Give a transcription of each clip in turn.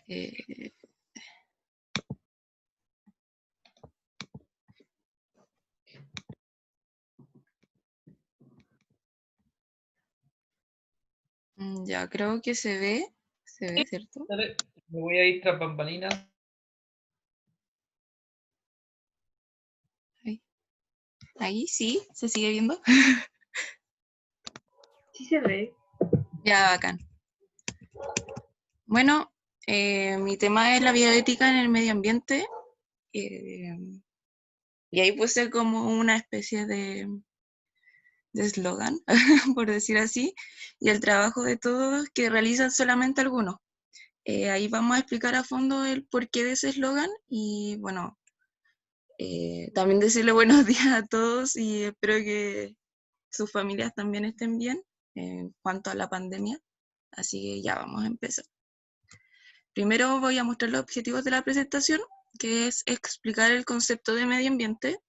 Eh, ya, creo que se ve, ¿cierto? Dale, me voy a ir tras bambalinas. Ahí, ahí sí, se sigue viendo. Sí se ve. Ya, bacán. Bueno, mi tema es la bioética en el medio ambiente. eh, y ahí puse como una especie de eslogan, por decir así, y el trabajo de todos que realizan solamente algunos. Ahí vamos a explicar a fondo el porqué de ese eslogan y bueno, también decirle buenos días a todos y espero que sus familias también estén bien en cuanto a la pandemia. Así que ya vamos a empezar. Primero voy a mostrar los objetivos de la presentación, que es explicar el concepto de medio ambiente,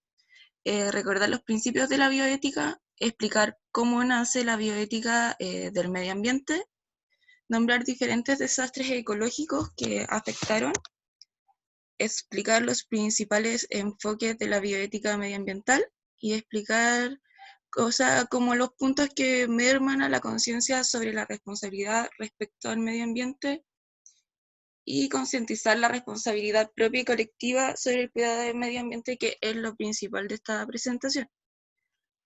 recordar los principios de la bioética, explicar cómo nace la bioética del medio ambiente, nombrar diferentes desastres ecológicos que afectaron, explicar los principales enfoques de la bioética medioambiental y explicar cosas como los puntos que merman a la conciencia sobre la responsabilidad respecto al medio ambiente y concientizar la responsabilidad propia y colectiva sobre el cuidado del medio ambiente, que es lo principal de esta presentación.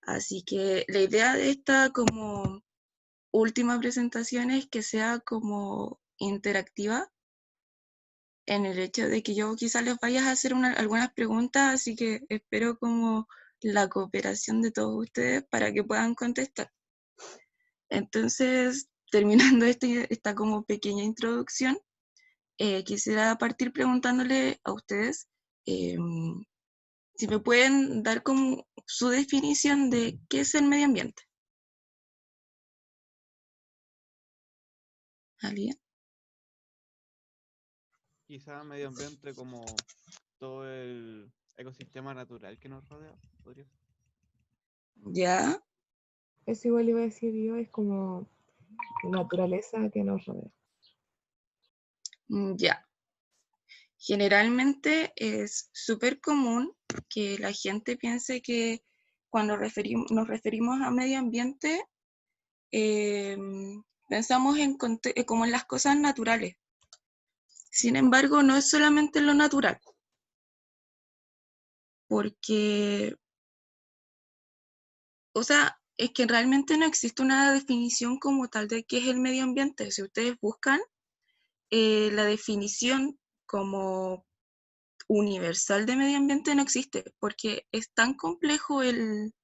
Así que la idea de esta como última presentación es que sea como interactiva en el hecho de que yo quizás les vaya a hacer algunas preguntas, así que espero como la cooperación de todos ustedes para que puedan contestar. Entonces, terminando esta como pequeña introducción, quisiera partir preguntándole a ustedes si me pueden dar como su definición de qué es el medio ambiente. ¿Alguien? Quizá medio ambiente como todo el ecosistema natural que nos rodea, podría ser. ¿Ya? Eso igual iba a decir yo, es como naturaleza que nos rodea. Ya. Generalmente es súper común que la gente piense que cuando nos referimos a medio ambiente, eh, pensamos como en las cosas naturales. Sin embargo, no es solamente lo natural, porque, o sea, es que realmente no existe una definición como tal de qué es el medio ambiente. Si ustedes buscan la definición como universal de medio ambiente no existe, porque es tan complejo el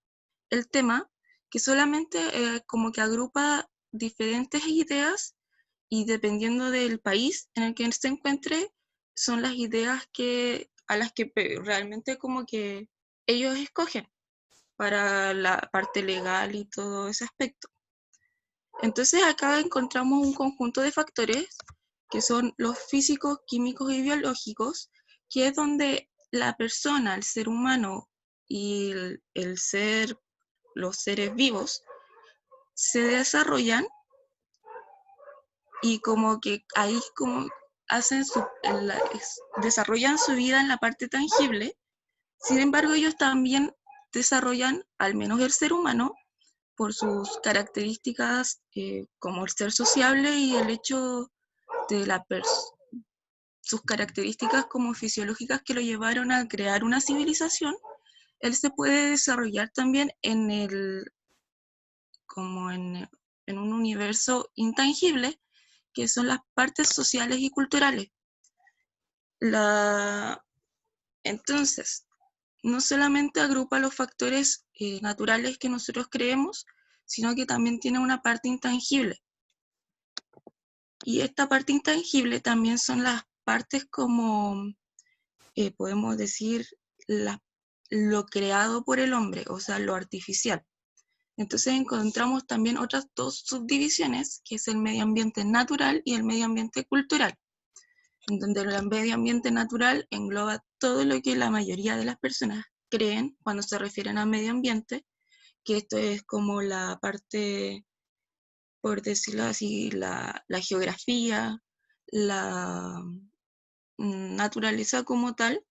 tema que solamente como que agrupa diferentes ideas y dependiendo del país en el que se encuentre, son las ideas a las que realmente como que ellos escogen para la parte legal y todo ese aspecto. Entonces acá encontramos un conjunto de factores que son los físicos, químicos y biológicos, que es donde la persona, el ser humano y los seres vivos se desarrollan y como que ahí como desarrollan su vida en la parte tangible. Sin embargo, ellos también desarrollan, al menos el ser humano, por sus características como el ser sociable y el hecho de sus características como fisiológicas que lo llevaron a crear una civilización, él se puede desarrollar también como en un universo intangible, que son las partes sociales y culturales. Entonces, no solamente agrupa los factores naturales que nosotros creemos, sino que también tiene una parte intangible. Y esta parte intangible también son las partes como, podemos decir, lo creado por el hombre, o sea, lo artificial. Entonces encontramos también otras dos subdivisiones, que es el medio ambiente natural y el medio ambiente cultural, en donde el medio ambiente natural engloba todo lo que la mayoría de las personas creen cuando se refieren a medio ambiente, que esto es como la parte, por decirlo así, la geografía, la naturaleza como tal,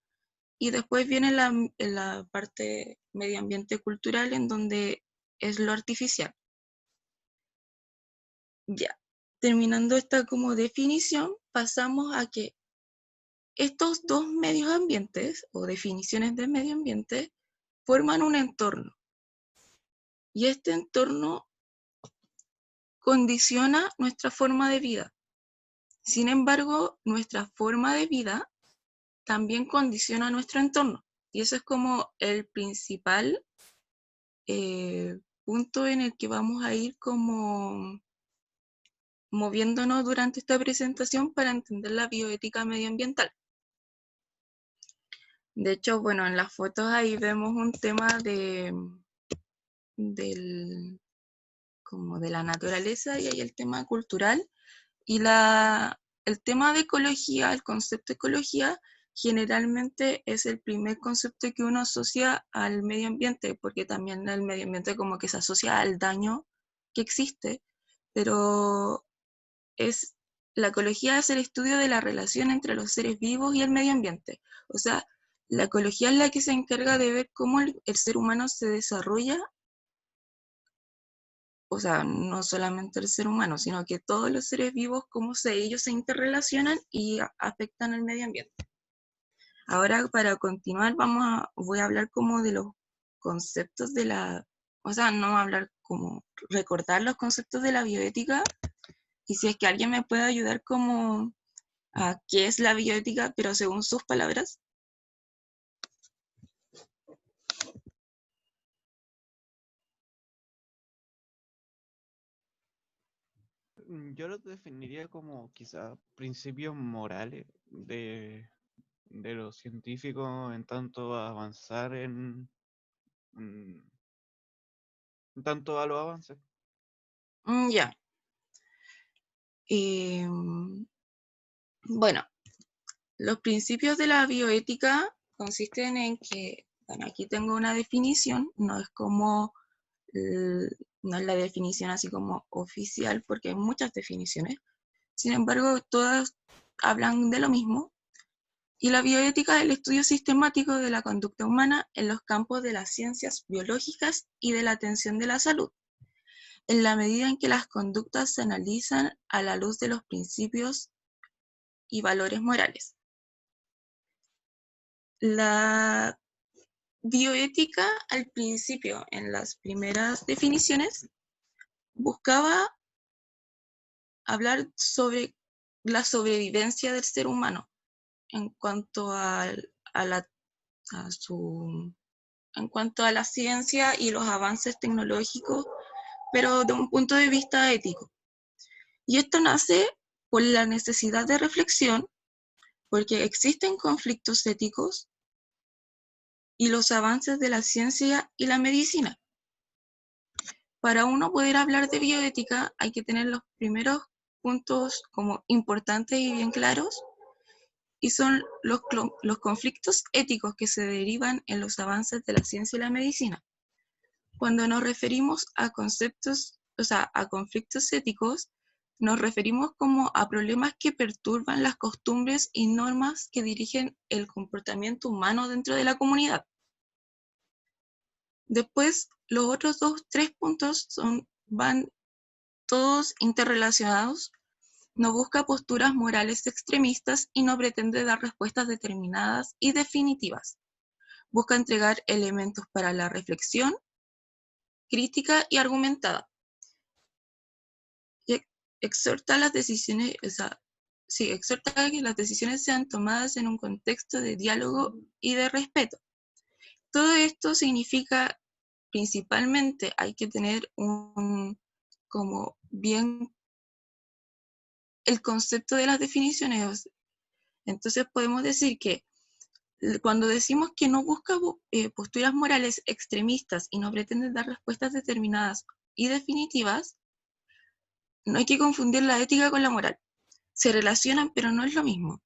y después viene la parte medio ambiente cultural, en donde es lo artificial. Ya, terminando esta como definición, pasamos a que estos dos medios ambientes o definiciones de medio ambiente forman un entorno, y este entorno condiciona nuestra forma de vida. Sin embargo, nuestra forma de vida también condiciona nuestro entorno, y eso es como el principal punto en el que vamos a ir como moviéndonos durante esta presentación para entender la bioética medioambiental. De hecho, bueno, en las fotos ahí vemos un tema como de la naturaleza, y hay el tema cultural, y el tema de ecología, el concepto de ecología, generalmente es el primer concepto que uno asocia al medio ambiente, porque también el medio ambiente como que se asocia al daño que existe, pero la ecología es el estudio de la relación entre los seres vivos y el medio ambiente. O sea, la ecología es la que se encarga de ver cómo el ser humano se desarrolla, o sea, no solamente el ser humano, sino que todos los seres vivos, cómo ellos se interrelacionan y afectan al medio ambiente. Ahora, para continuar, voy a hablar como de los conceptos o sea, no hablar como recordar los conceptos de la bioética, y si es que alguien me puede ayudar como a qué es la bioética, pero según sus palabras. Yo lo definiría como quizá principios morales de los científicos en tanto a avanzar en tanto a los avances. Ya. Bueno, los principios de la bioética consisten en que, bueno, aquí tengo una definición, no es como, no es la definición así como oficial, porque hay muchas definiciones. Sin embargo, todas hablan de lo mismo. Y la bioética es el estudio sistemático de la conducta humana en los campos de las ciencias biológicas y de la atención de la salud, en la medida en que las conductas se analizan a la luz de los principios y valores morales. La bioética, al principio, en las primeras definiciones, buscaba hablar sobre la sobrevivencia del ser humano en cuanto en cuanto a la ciencia y los avances tecnológicos, pero de un punto de vista ético. Y esto nace por la necesidad de reflexión, porque existen conflictos éticos y los avances de la ciencia y la medicina. Para uno poder hablar de bioética hay que tener los primeros puntos como importantes y bien claros, y son los conflictos éticos que se derivan en los avances de la ciencia y la medicina. Cuando nos referimos a conceptos, o sea, a conflictos éticos, nos referimos como a problemas que perturban las costumbres y normas que dirigen el comportamiento humano dentro de la comunidad. Después, los otros tres puntos van todos interrelacionados. No busca posturas morales extremistas y no pretende dar respuestas determinadas y definitivas. Busca entregar elementos para la reflexión crítica y argumentada. Y exhorta las decisiones, exhorta a que las decisiones sean tomadas en un contexto de diálogo y de respeto. Todo esto significa, principalmente, hay que tener como bien el concepto de las definiciones. Entonces podemos decir que cuando decimos que no busca posturas morales extremistas y no pretende dar respuestas determinadas y definitivas, no hay que confundir la ética con la moral. Se relacionan, pero no es lo mismo.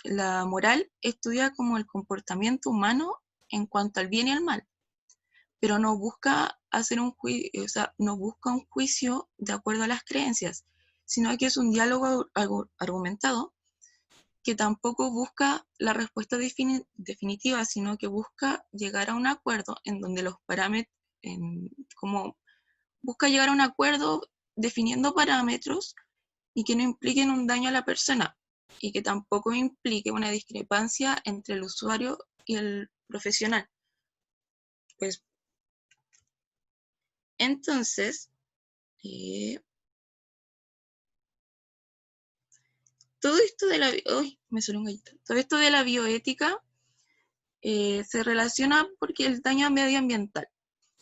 La moral estudia como el comportamiento humano en cuanto al bien y al mal, pero no busca hacer no busca un juicio de acuerdo a las creencias, sino que es un diálogo argumentado que tampoco busca la respuesta definitiva, sino que busca llegar a un acuerdo en donde los parámetros, como busca llegar a un acuerdo definiendo parámetros y que no impliquen un daño a la persona y que tampoco implique una discrepancia entre el usuario y el profesional. Pues, entonces, todo esto de la, uy, me salió un gallito. Todo esto de la bioética se relaciona porque el daño medioambiental.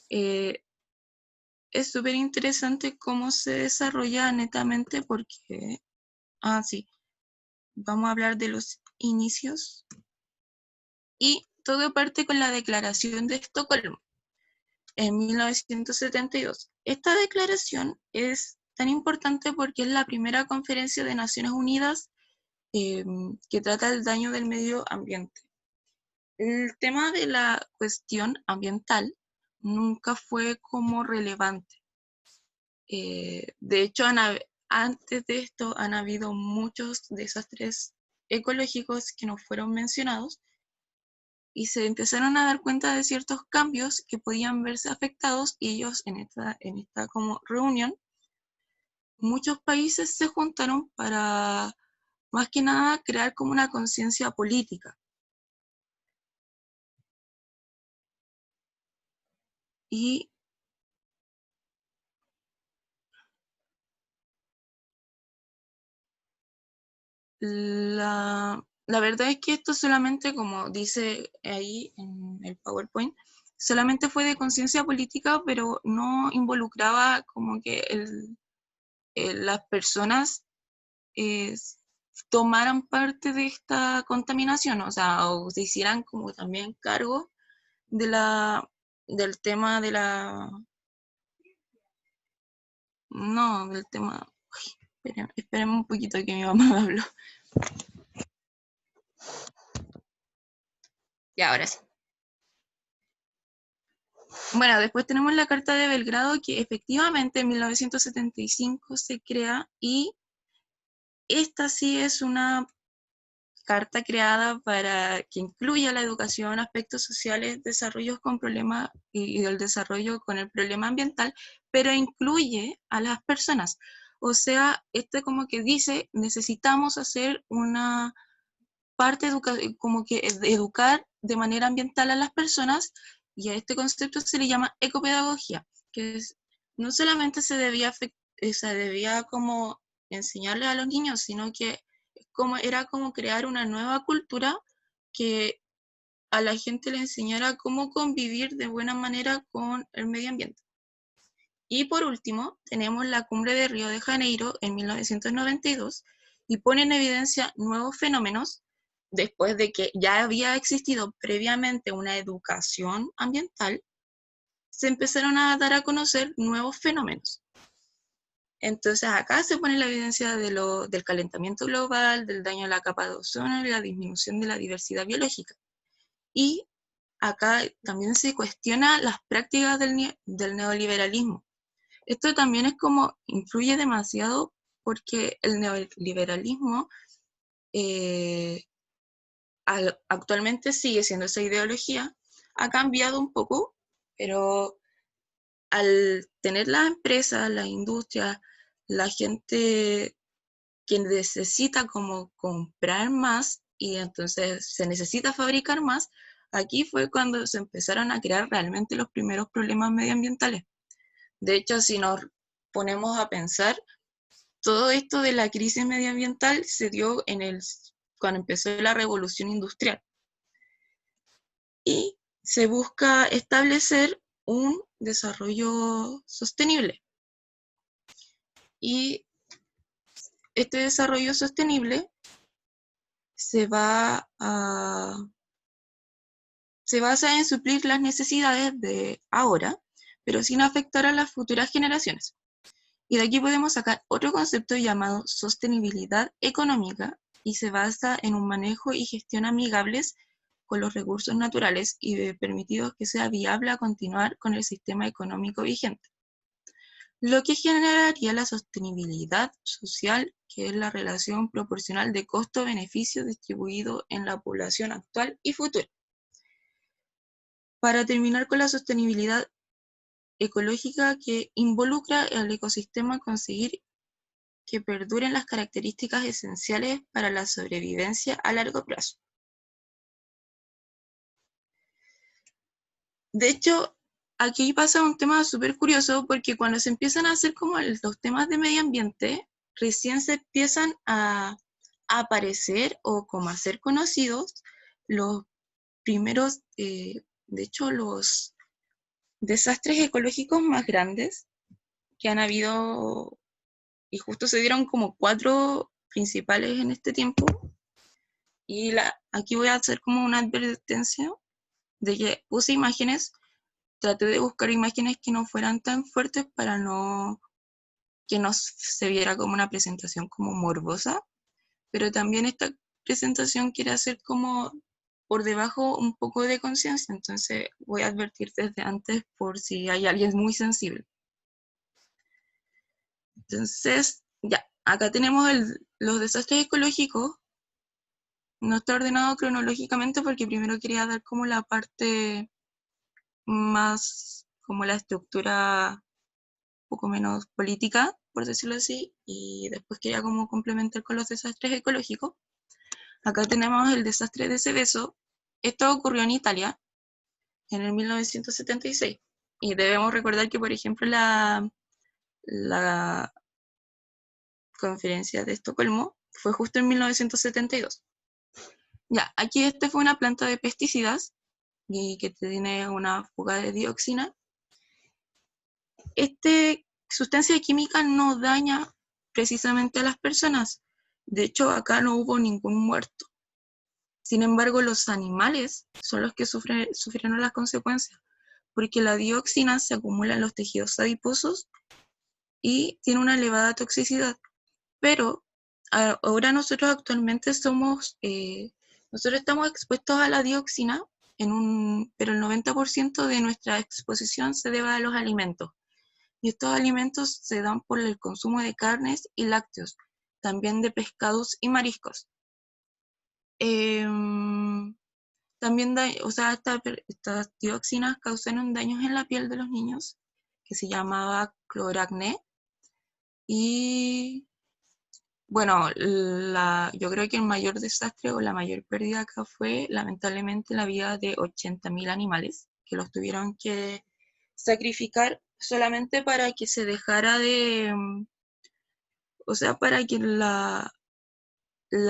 Es súper interesante cómo se desarrolla netamente porque, sí, vamos a hablar de los inicios. Y todo parte con la Declaración de Estocolmo en 1972. Esta declaración es tan importante porque es la primera conferencia de Naciones Unidas que trata el daño del medio ambiente. El tema de la cuestión ambiental nunca fue como relevante. De hecho, antes de esto han habido muchos desastres ecológicos que no fueron mencionados y se empezaron a dar cuenta de ciertos cambios que podían verse afectados y ellos en esta como reunión, muchos países se juntaron para más que nada crear como una conciencia política. Y la verdad es que esto solamente, como dice ahí en el PowerPoint, solamente fue de conciencia política, pero no involucraba como que las personas tomaran parte de esta contaminación, o sea, o se hicieran como también cargo de del tema de no, del tema, esperen un poquito que mi mamá me habló. Ya, ahora sí. Bueno, después tenemos la Carta de Belgrado, que efectivamente en 1975 se crea, y esta sí es una carta creada para que incluya la educación, aspectos sociales, desarrollos con problemas y el desarrollo con el problema ambiental, pero incluye a las personas. O sea, este como que dice, necesitamos hacer una parte como que educar de manera ambiental a las personas, y a este concepto se le llama ecopedagogía, que es, no solamente se debía como enseñarle a los niños, sino que era como crear una nueva cultura que a la gente le enseñara cómo convivir de buena manera con el medio ambiente. Y por último, tenemos la Cumbre de Río de Janeiro en 1992 y pone en evidencia nuevos fenómenos después de que ya había existido previamente una educación ambiental. Se empezaron a dar a conocer nuevos fenómenos. Entonces acá se pone la evidencia del calentamiento global, del daño a la capa de ozono y la disminución de la diversidad biológica. Y acá también se cuestiona las prácticas del neoliberalismo. Esto también es como influye demasiado porque el neoliberalismo actualmente sigue siendo esa ideología, ha cambiado un poco, pero al tener las empresas, las industrias, la gente que necesita como comprar más y entonces se necesita fabricar más, aquí fue cuando se empezaron a crear realmente los primeros problemas medioambientales. De hecho, si nos ponemos a pensar, todo esto de la crisis medioambiental se dio cuando empezó la revolución industrial. Y se busca establecer un desarrollo sostenible. Y este desarrollo sostenible se basa en suplir las necesidades de ahora, pero sin afectar a las futuras generaciones. Y de aquí podemos sacar otro concepto llamado sostenibilidad económica, y se basa en un manejo y gestión amigables con los recursos naturales y permitidos que sea viable a continuar con el sistema económico vigente. lo que generaría la sostenibilidad social, que es la relación proporcional de costo-beneficio distribuido en la población actual y futura. Para terminar con la sostenibilidad ecológica que involucra al ecosistema, conseguir que perduren las características esenciales para la sobrevivencia a largo plazo. De hecho, aquí pasa un tema súper curioso, porque cuando se empiezan a hacer como los temas de medio ambiente, recién se empiezan a aparecer o como a ser conocidos los primeros, de hecho, los desastres ecológicos más grandes que han habido, y justo se dieron como 4 principales en este tiempo. Y aquí voy a hacer como una advertencia de que puse imágenes, traté de buscar imágenes que no fueran tan fuertes para no que no se viera como una presentación como morbosa, pero también esta presentación quiere hacer como por debajo un poco de conciencia, entonces voy a advertir desde antes por si hay alguien muy sensible. Entonces, ya, acá tenemos los desastres ecológicos. No está ordenado cronológicamente porque primero quería dar como la parte más, como la estructura un poco menos política, por decirlo así, y después quería como complementar con los desastres ecológicos. Acá tenemos el desastre de Seveso. Esto ocurrió en Italia en el 1976. Y debemos recordar que, por ejemplo, la conferencia de Estocolmo fue justo en 1972. Ya, aquí este fue una planta de pesticidas y que tiene una fuga de dioxina. Esta sustancia química no daña precisamente a las personas. De hecho, acá no hubo ningún muerto. Sin embargo, los animales son los que sufrieron las consecuencias, porque la dioxina se acumula en los tejidos adiposos y tiene una elevada toxicidad. Pero ahora nosotros actualmente nosotros estamos expuestos a la dioxina, pero el 90% de nuestra exposición se debe a los alimentos. Y estos alimentos se dan por el consumo de carnes y lácteos, también de pescados y mariscos. También estas dioxinas causaron daños en la piel de los niños, que se llamaba cloracné. Y bueno, yo creo que el mayor desastre o la mayor pérdida acá fue lamentablemente la vida de 80.000 animales, que los tuvieron que sacrificar solamente para que se dejara o sea, para que la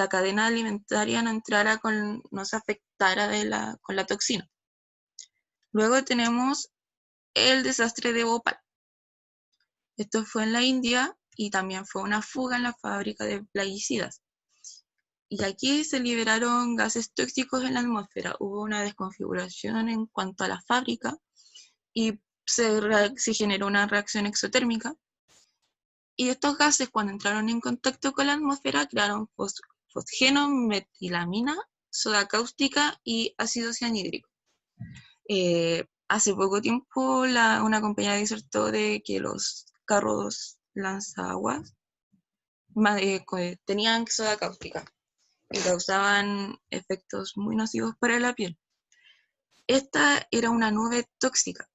cadena alimentaria no se afectara con la toxina. Luego tenemos el desastre de Bhopal. Esto fue en la India y también fue una fuga en la fábrica de plaguicidas. Y aquí se liberaron gases tóxicos en la atmósfera. Hubo una desconfiguración en cuanto a la fábrica y se generó una reacción exotérmica. Y estos gases, cuando entraron en contacto con la atmósfera, crearon fosgeno, metilamina, soda cáustica y ácido cianhídrico. Hace poco tiempo una compañía disertó de que los carros lanzaguas tenían soda cáustica y causaban efectos muy nocivos para la piel. Esta era una nube tóxica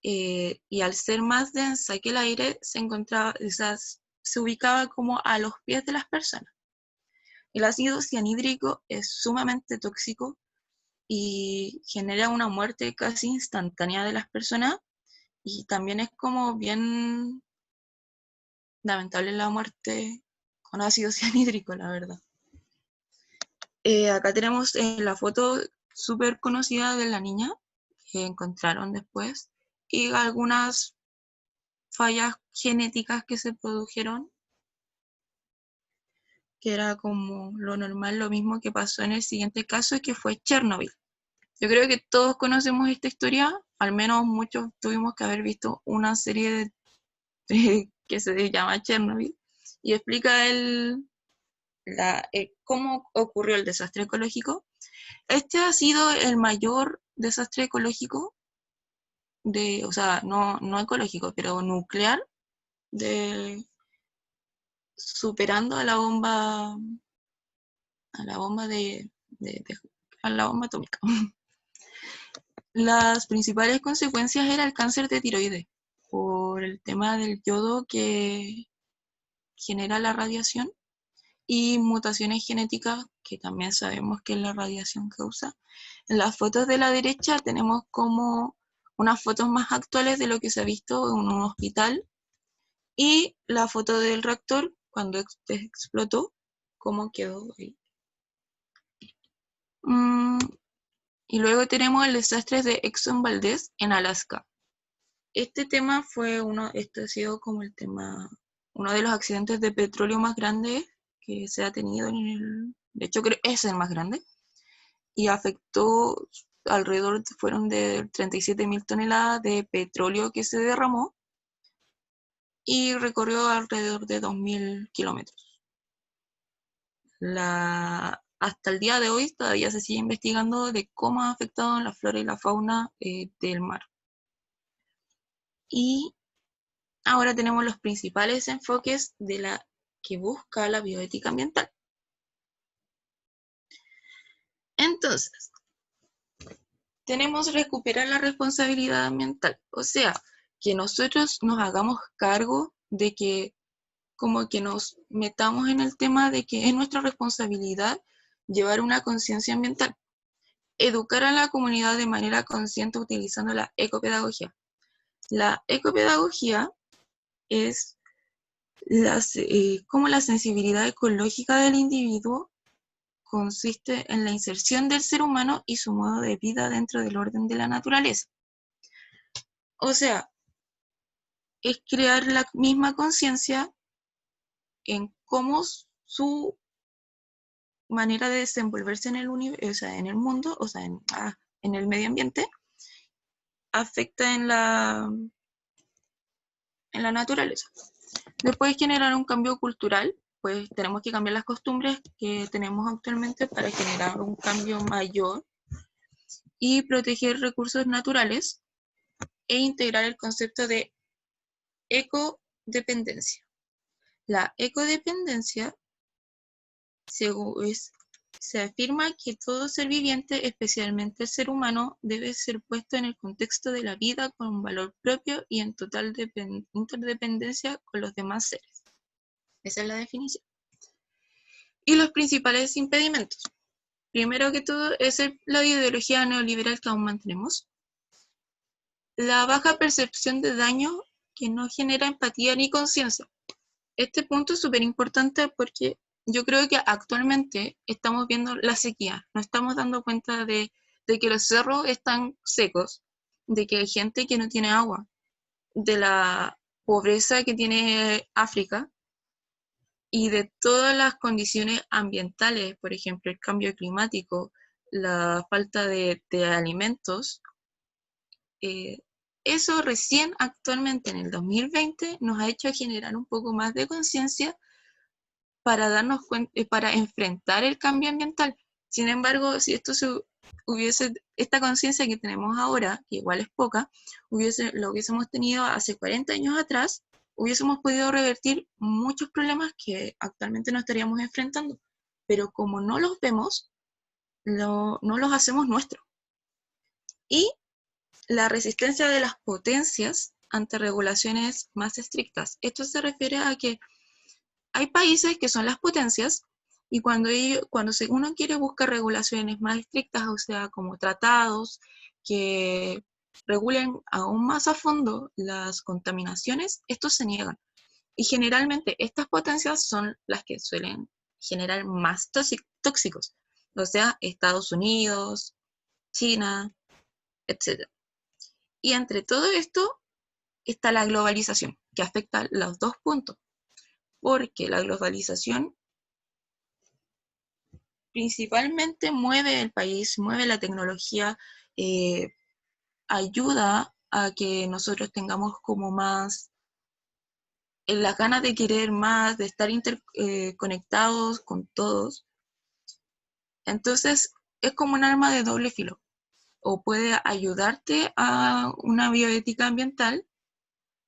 y al ser más densa que el aire se ubicaba como a los pies de las personas. El ácido cianhídrico es sumamente tóxico y genera una muerte casi instantánea de las personas, y también es como bien lamentable la muerte con ácido cianhídrico, la verdad. Acá tenemos la foto súper conocida de la niña que encontraron después y algunas fallas genéticas que se produjeron, que era como lo normal, lo mismo que pasó en el siguiente caso, que fue Chernobyl. Yo creo que todos conocemos esta historia, al menos muchos tuvimos que haber visto una serie que se llama Chernobyl y explica cómo ocurrió el desastre ecológico. Este ha sido el mayor desastre ecológico, o sea, no ecológico, pero nuclear superando a la bomba a la bomba atómica. Las principales consecuencias era el cáncer de tiroides, por el tema del yodo que genera la radiación y mutaciones genéticas que también sabemos que la radiación causa. En las fotos de la derecha tenemos como unas fotos más actuales de lo que se ha visto en un hospital y la foto del reactor cuando explotó, cómo quedó ahí. Y luego tenemos el desastre de Exxon Valdez en Alaska. Este tema este ha sido como el tema, uno de los accidentes de petróleo más grandes que se ha tenido de hecho creo que es el más grande, y afectó fueron de 37.000 toneladas de petróleo que se derramó y recorrió alrededor de 2.000 kilómetros. Hasta el día de hoy todavía se sigue investigando de cómo ha afectado la flora y la fauna del mar. Y ahora tenemos los principales enfoques de la que busca la bioética ambiental. Entonces, tenemos recuperar la responsabilidad ambiental, o sea, que nosotros nos hagamos cargo de que como que nos metamos en el tema de que es nuestra responsabilidad llevar una conciencia ambiental. Educar a la comunidad de manera consciente utilizando la ecopedagogía. La ecopedagogía es como la sensibilidad ecológica del individuo consiste en la inserción del ser humano y su modo de vida dentro del orden de la naturaleza. O sea, es crear la misma conciencia en cómo su manera de desenvolverse en el universo, o sea, en el mundo, o sea, en el medio ambiente, afecta en la naturaleza. Después generar un cambio cultural, pues tenemos que cambiar las costumbres que tenemos actualmente para generar un cambio mayor y proteger recursos naturales e integrar el concepto de ecodependencia. La ecodependencia se afirma que todo ser viviente, especialmente el ser humano, debe ser puesto en el contexto de la vida con un valor propio y en total interdependencia con los demás seres. Esa es la definición. Y los principales impedimentos. Primero que todo es la ideología neoliberal que aún mantenemos. La baja percepción de daño que no genera empatía ni conciencia. Este punto es súper importante porque yo creo que actualmente estamos viendo la sequía. Nos estamos dando cuenta de que los cerros están secos, de que hay gente que no tiene agua, de la pobreza que tiene África, y de todas las condiciones ambientales, por ejemplo, el cambio climático, la falta de alimentos, eso recién actualmente en el 2020 nos ha hecho generar un poco más de conciencia para darnos cuenta, para enfrentar el cambio ambiental. Sin embargo, si esta conciencia que tenemos ahora, que igual es poca, lo hubiésemos tenido hace 40 años atrás, hubiésemos podido revertir muchos problemas que actualmente nos estaríamos enfrentando. Pero como no los vemos, no los hacemos nuestros. Y la resistencia de las potencias ante regulaciones más estrictas. Esto se refiere a que hay países que son las potencias y cuando uno quiere buscar regulaciones más estrictas, o sea, como tratados que regulen aún más a fondo las contaminaciones, estos se niegan. Y generalmente estas potencias son las que suelen generar más tóxicos, o sea, Estados Unidos, China, etc. Y entre todo esto está la globalización, que afecta los dos puntos, porque la globalización principalmente mueve el país, mueve la tecnología, ayuda a que nosotros tengamos como más las ganas de querer más, de estar conectados con todos. Entonces, es como un arma de doble filo. O puede ayudarte a una bioética ambiental,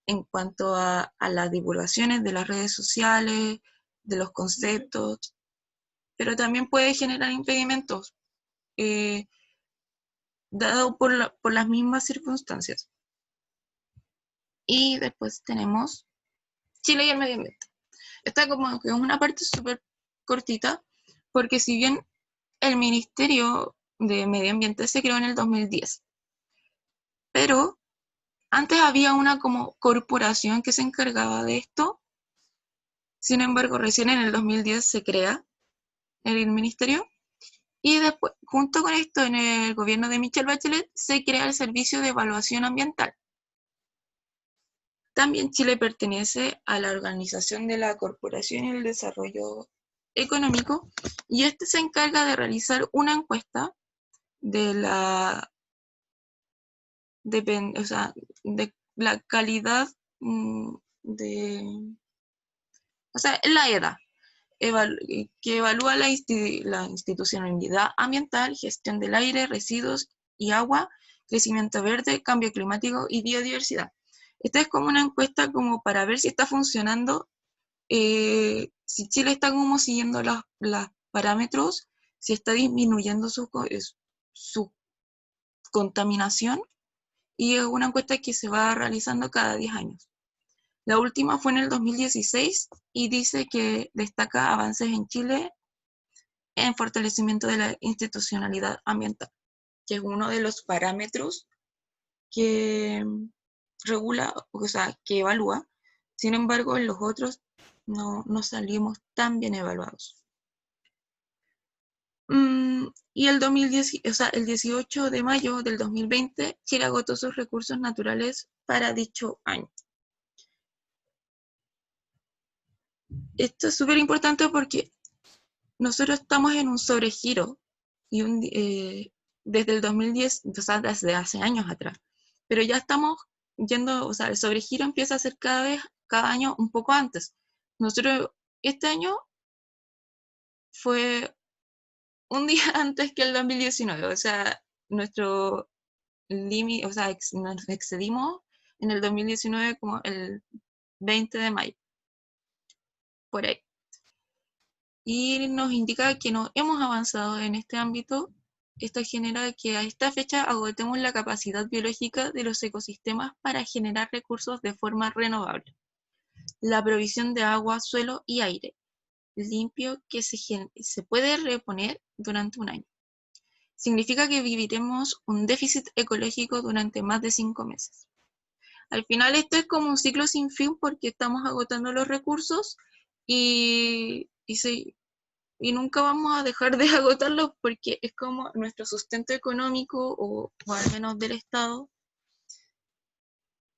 en cuanto a las divulgaciones de las redes sociales, de los conceptos, pero también puede generar impedimentos, dado por las mismas circunstancias. Y después tenemos Chile y el medio ambiente. Esta como que es una parte súper cortita, porque si bien el Ministerio de Medio Ambiente se creó en el 2010, pero antes había una como corporación que se encargaba de esto. Sin embargo, recién en el 2010 se crea el ministerio y después, junto con esto, en el gobierno de Michelle Bachelet se crea el Servicio de Evaluación Ambiental. También Chile pertenece a la Organización de la Cooperación y el Desarrollo Económico y este se encarga de realizar una encuesta de la, de la calidad la EDA, que evalúa la institucionalidad ambiental, gestión del aire, residuos y agua, crecimiento verde, cambio climático y biodiversidad. Esta es como una encuesta como para ver si está funcionando, si Chile está como siguiendo los parámetros, si está disminuyendo su contaminación, y es una encuesta que se va realizando cada 10 años. La última fue en el 2016 y dice que destaca avances en Chile en fortalecimiento de la institucionalidad ambiental, que es uno de los parámetros que regula, o sea, que evalúa. Sin embargo, en los otros no salimos tan bien evaluados. Y el 18 de mayo del 2020, Chile agotó sus recursos naturales para dicho año. Esto es súper importante porque nosotros estamos en un sobregiro y desde el 2010, o sea, desde hace años atrás, pero ya estamos yendo, o sea, el sobregiro empieza a ser cada año un poco antes. Nosotros, este año fue un día antes que el 2019, o sea, nuestro límite, o sea, nos excedimos en el 2019 como el 20 de mayo, por ahí. Y nos indica que no hemos avanzado en este ámbito. Esto genera que a esta fecha agotemos la capacidad biológica de los ecosistemas para generar recursos de forma renovable. La provisión de agua, suelo y aire limpio que se puede reponer durante un año. Significa que viviremos un déficit ecológico durante más de 5 meses. Al final esto es como un ciclo sin fin porque estamos agotando los recursos y nunca vamos a dejar de agotarlos porque es como nuestro sustento económico o al menos del Estado.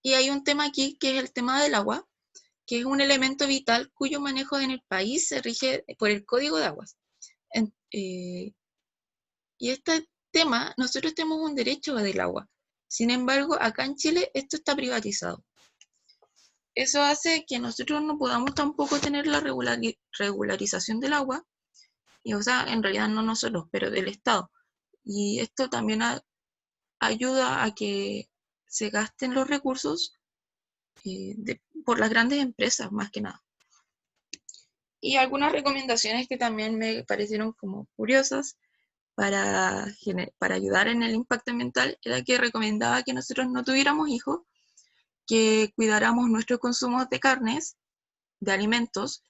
Y hay un tema aquí que es el tema del agua, que es un elemento vital cuyo manejo en el país se rige por el Código de Aguas. Y este tema, nosotros tenemos un derecho del agua. Sin embargo, acá en Chile esto está privatizado. Eso hace que nosotros no podamos tampoco tener la regularización del agua, y, o sea, en realidad no nosotros, pero del Estado. Y esto también ayuda a que se gasten los recursos por las grandes empresas, más que nada. Y algunas recomendaciones que también me parecieron como curiosas para ayudar en el impacto ambiental era que recomendaba que nosotros no tuviéramos hijos, que cuidáramos nuestro consumo de carnes, de alimentos,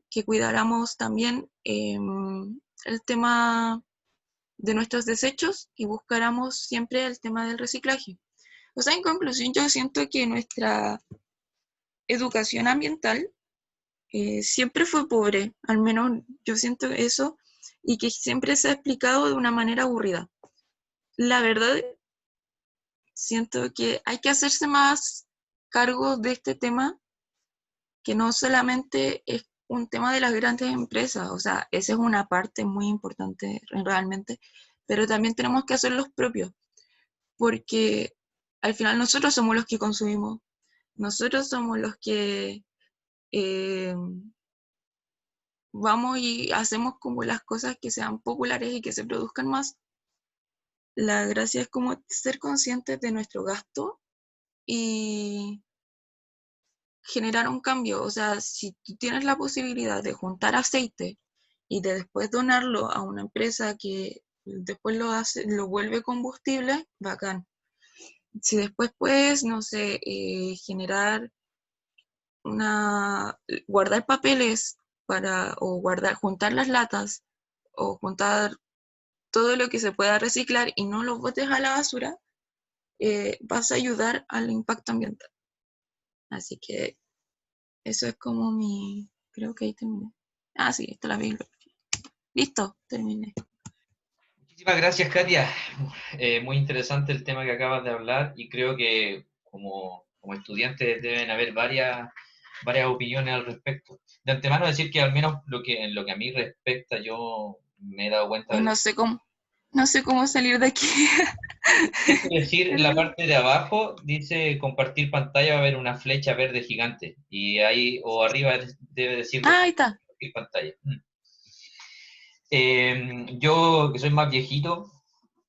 que cuidáramos también el tema de nuestros desechos y buscáramos siempre el tema del reciclaje. O sea, en conclusión, yo siento que nuestra educación ambiental siempre fue pobre, al menos yo siento eso, y que siempre se ha explicado de una manera aburrida. La verdad, siento que hay que hacerse más cargo de este tema, que no solamente es un tema de las grandes empresas, o sea, esa es una parte muy importante realmente, pero también tenemos que hacer los propios, porque al final nosotros somos los que consumimos, nosotros somos los que vamos y hacemos como las cosas que sean populares y que se produzcan más. La gracia es como ser conscientes de nuestro gasto y generar un cambio. O sea, si tú tienes la posibilidad de juntar aceite y de después donarlo a una empresa que después lo vuelve combustible, bacán. Si después puedes, no sé, generar guardar papeles o juntar las latas, o juntar todo lo que se pueda reciclar y no lo botes a la basura, vas a ayudar al impacto ambiental. Así que eso es como creo que ahí terminé. Ah, sí, esta la vi. Listo, terminé. Muchísimas gracias, Katia. Muy interesante el tema que acabas de hablar y creo que como estudiantes deben haber varias opiniones al respecto. De antemano decir que al menos en lo que a mí respecta, yo me he dado cuenta Y de no sé cómo salir de aquí. es decir, en la parte de abajo dice compartir pantalla, va a haber una flecha verde gigante y ahí o arriba debe decir Ah, ahí está. compartir pantalla. Yo, que soy más viejito,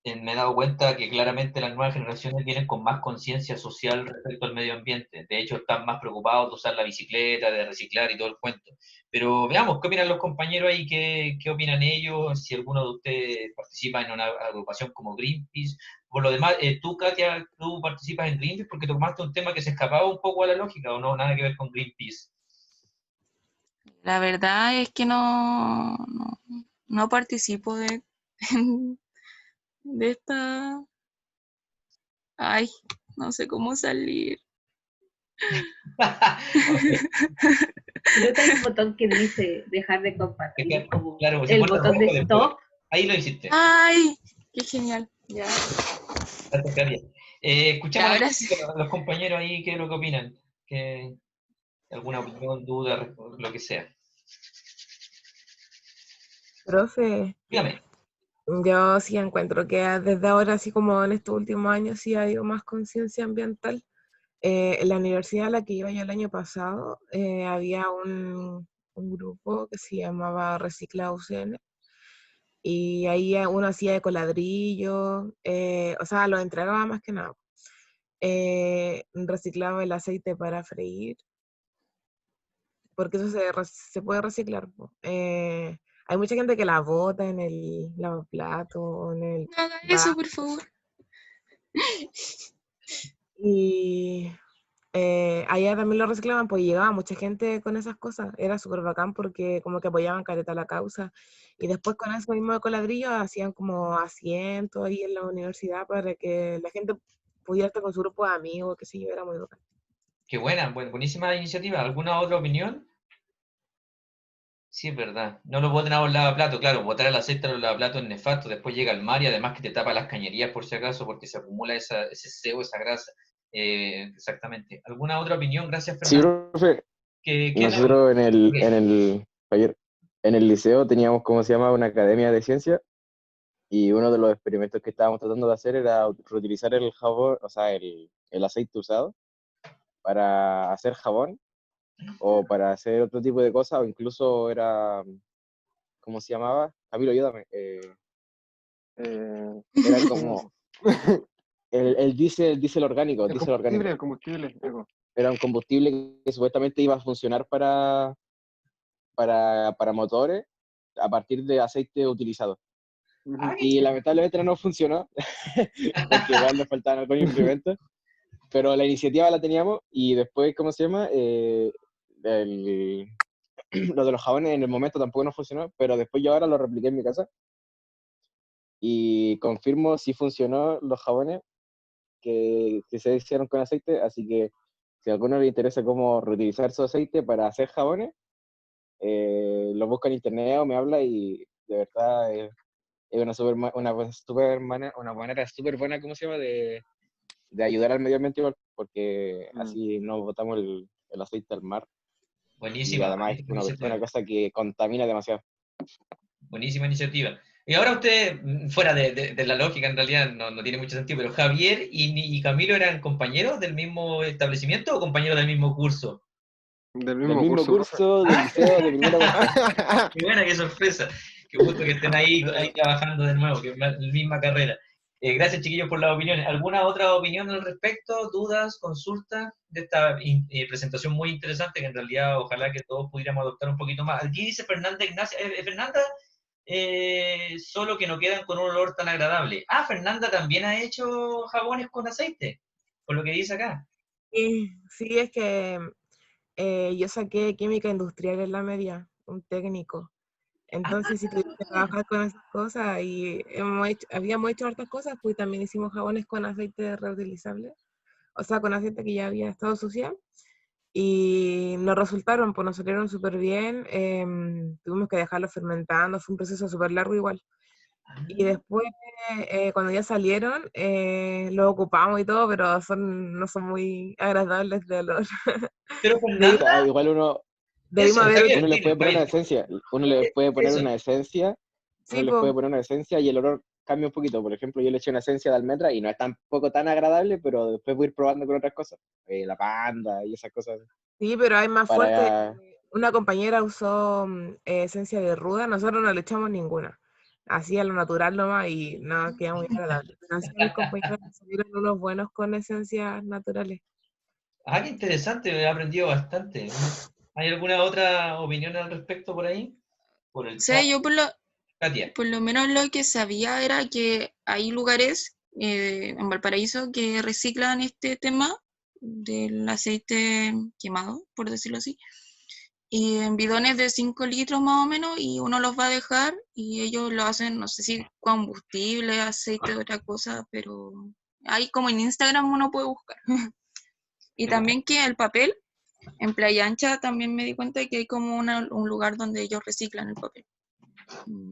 me he dado cuenta que claramente las nuevas generaciones vienen con más conciencia social respecto al medio ambiente. De hecho, están más preocupados de usar la bicicleta, de reciclar y todo el cuento. Pero veamos, ¿qué opinan los compañeros ahí? ¿Qué opinan ellos? Si alguno de ustedes participa en una agrupación como Greenpeace. Por lo demás, tú, Katia, tú participas en Greenpeace porque tomaste un tema que se escapaba un poco a la lógica, ¿o no? Nada que ver con Greenpeace. La verdad es que no participo de esta. Ay, no sé cómo salir. Creo que hay un botón que dice dejar de compartir, como Claro, se el pone botón de rojo después. stop. Ahí lo hiciste. Ay, qué genial. Ya. Gracias, Katia. Escuchamos Ahora sí. a los compañeros ahí qué es lo que opinan. ¿Alguna opinión, duda, lo que sea? Profe, Dígame. yo sí encuentro que desde ahora, así como en estos últimos años, sí ha habido más conciencia ambiental. En la universidad a la que iba yo el año pasado, había un grupo que se llamaba Recicla UCN, y ahí uno hacía ecoladrillo, o sea, lo entregaba más que nada. Reciclaba el aceite para freír, porque eso se puede reciclar, po. Hay mucha gente que la bota en el lavaplato o en el No haga bar. eso, por favor. Y allá también lo reciclaban, pues llegaba mucha gente con esas cosas. Era súper bacán porque como que apoyaban careta la causa. Y después con eso mismo de coladrillo hacían como asientos ahí en la universidad para que la gente pudiera estar con su grupo de amigos, que sé yo, era muy bacán. Qué buena, buenísima iniciativa. ¿Alguna otra opinión? Sí, es verdad. No lo boten a un lavaplato, claro, botar el aceite a los lavaplatos es nefasto, después llega al mar y además que te tapa las cañerías por si acaso porque se acumula ese sebo, esa grasa. Exactamente. ¿Alguna otra opinión? Gracias, Sí, Fernando. profe, ¿Qué nosotros Ok. en el liceo teníamos, ¿cómo se llama?, una academia de ciencia, y uno de los experimentos que estábamos tratando de hacer era reutilizar el jabón, o sea, el aceite usado para hacer jabón o para hacer otro tipo de cosas, o incluso era, ¿cómo se llamaba? Camilo, ayúdame. Era como el diésel orgánico, El diésel orgánico. combustible, algo. Era un combustible que supuestamente iba a funcionar para motores a partir de aceite utilizado. Y lamentablemente no funcionó, porque igual nos faltaban algunos implementos, pero la iniciativa la teníamos y después, ¿cómo se llama? Lo de los jabones en el momento tampoco nos funcionó, pero después yo ahora lo repliqué en mi casa y confirmo si funcionó los jabones que se hicieron con aceite, así que si a alguno le interesa cómo reutilizar su aceite para hacer jabones, lo busca en internet o me habla y de verdad es una manera súper buena, ¿cómo se llama?, de ayudar al medio ambiente igual, porque así no botamos el aceite al mar y Buenísima, además es buenísima iniciativa. una cosa que contamina demasiado. Buenísima iniciativa. Y ahora usted, fuera de la lógica, en realidad no tiene mucho sentido, pero Javier y Camilo eran compañeros del mismo establecimiento o compañeros del mismo curso. Del Del mismo mismo curso, curso, del liceo, de primera cuarta. Qué buena, qué sorpresa. Qué gusto que estén ahí trabajando de nuevo, que es la misma carrera. Gracias, chiquillos, por las opiniones. ¿Alguna otra opinión al respecto? ¿Dudas? ¿Consultas? De esta presentación muy interesante que en realidad ojalá que todos pudiéramos adoptar un poquito más. Aquí dice Fernanda Ignacia. Fernanda, solo que no quedan con un olor tan agradable. Ah, Fernanda también ha hecho jabones con aceite, por lo que dice acá. Sí, es que yo saqué química industrial en la media, un técnico. Entonces, si tuvimos que trabajar con esas cosas y habíamos hecho hartas cosas, pues también hicimos jabones con aceite reutilizable, o sea, con aceite que ya había estado sucio. Y nos resultaron, pues nos salieron súper bien. Tuvimos que dejarlos fermentando, fue un proceso súper largo igual. Y después, cuando ya salieron, los ocupamos y todo, pero no son muy agradables de olor. Pero O Debimos, Fernanda, sea, igual eso, debimos haber Javier, uno le dime, puede poner una Javier, esencia, uno le puede poner eso. una esencia, uno sí, les pues, puede poner una esencia y el olor cambia un poquito. Por ejemplo, yo le eché una esencia de almendra y no es tampoco tan agradable, pero después voy a ir probando con otras cosas. La panda y esas cosas. sí, pero hay más fuerte. Para... Una compañera usó esencia de ruda, nosotros no le echamos ninguna. Así a lo natural nomás y no, queda muy agradable. Pero así mis compañeros salieron unos buenos con esencias naturales. Ah, qué interesante, he aprendido bastante. ¿Hay alguna otra opinión al respecto por ahí? Por el chat, Sí, yo Katia. por lo menos lo que sabía era que hay lugares en Valparaíso que reciclan este tema del aceite quemado, por decirlo así, y en bidones de 5 litros más o menos, y uno los va a dejar y ellos lo hacen, no sé si combustible, aceite, otra cosa, pero ahí como en Instagram uno puede buscar. Y también que el papel, en Playa Ancha también me di cuenta de que hay como un lugar donde ellos reciclan el papel.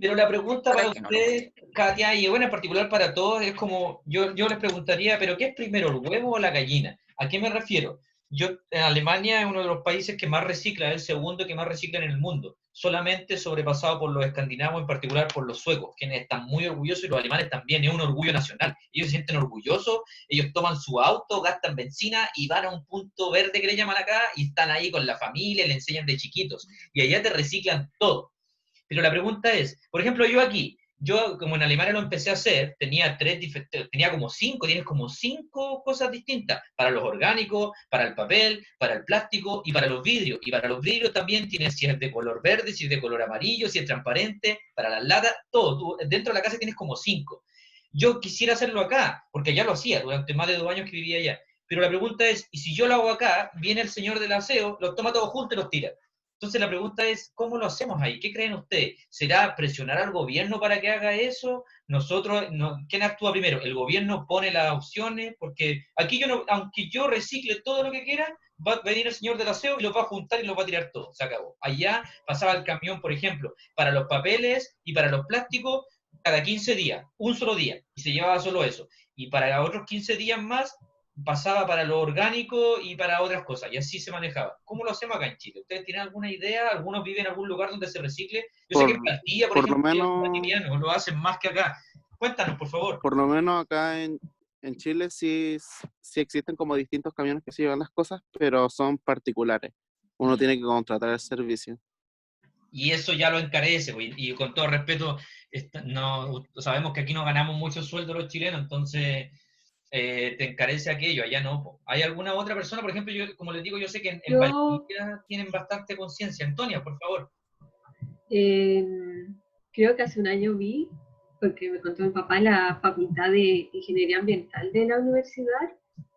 Pero la pregunta Para para que no lo usted, boten. Katia, y bueno, en particular para todos, es como, yo les preguntaría, ¿pero qué es primero, el huevo o la gallina? ¿A qué me refiero? En Alemania es uno de los países que más recicla, es el segundo que más recicla en el mundo, solamente sobrepasado por los escandinavos, en particular por los suecos, quienes están muy orgullosos, y los alemanes también, es un orgullo nacional. Ellos se sienten orgullosos, ellos toman su auto, gastan benzina y van a un punto verde que le llaman acá, y están ahí con la familia, le enseñan de chiquitos, y allá te reciclan todo. Pero la pregunta es, por ejemplo, yo como en Alemania lo empecé a hacer, tenía como tienes como cinco cosas distintas, para los orgánicos, para el papel, para el plástico y para los vidrios. Y para los vidrios también tienes si es de color verde, si es de color amarillo, si es transparente, para las latas, todo. Tú, dentro de la casa tienes como cinco. Yo quisiera hacerlo acá, porque ya lo hacía durante más de 2 años que vivía allá. Pero la pregunta es, ¿y si yo lo hago acá, viene el señor del aseo, los toma todos juntos y los tira? Entonces la pregunta es, ¿cómo lo hacemos ahí? ¿Qué creen ustedes? ¿Será presionar al gobierno para que haga eso? Nosotros, ¿quién actúa primero? ¿El gobierno pone las opciones? Porque aquí yo no, aunque yo recicle todo lo que quiera, va a venir el señor del aseo y lo va a juntar y lo va a tirar todo. Se acabó. Allá pasaba el camión, por ejemplo, para los papeles y para los plásticos, cada 15 días, un solo día, y se llevaba solo eso. Y para otros 15 días más, pasaba para lo orgánico y para otras cosas, y así se manejaba. ¿Cómo lo hacemos acá en Chile? ¿Ustedes tienen alguna idea? ¿Algunos viven en algún lugar donde se recicle? Yo sé que en Valdivia, por Por lo ejemplo, hay algunos menos, valdivianos, lo hacen más que acá. Cuéntanos, por favor. por lo menos acá en Chile sí existen como distintos camiones que se llevan las cosas, pero son particulares. Uno tiene que contratar el servicio. Y eso ya lo encarece, pues, y con todo respeto, no, sabemos que aquí no ganamos mucho sueldo los chilenos, entonces te encarece aquello, allá no. Po. ¿Hay alguna otra persona? Por ejemplo, yo, como les digo, yo sé que en Yo Valdivia tienen bastante conciencia. Antonia, por favor. creo que hace un año vi, porque me contó mi papá, en la Facultad de Ingeniería Ambiental de la universidad,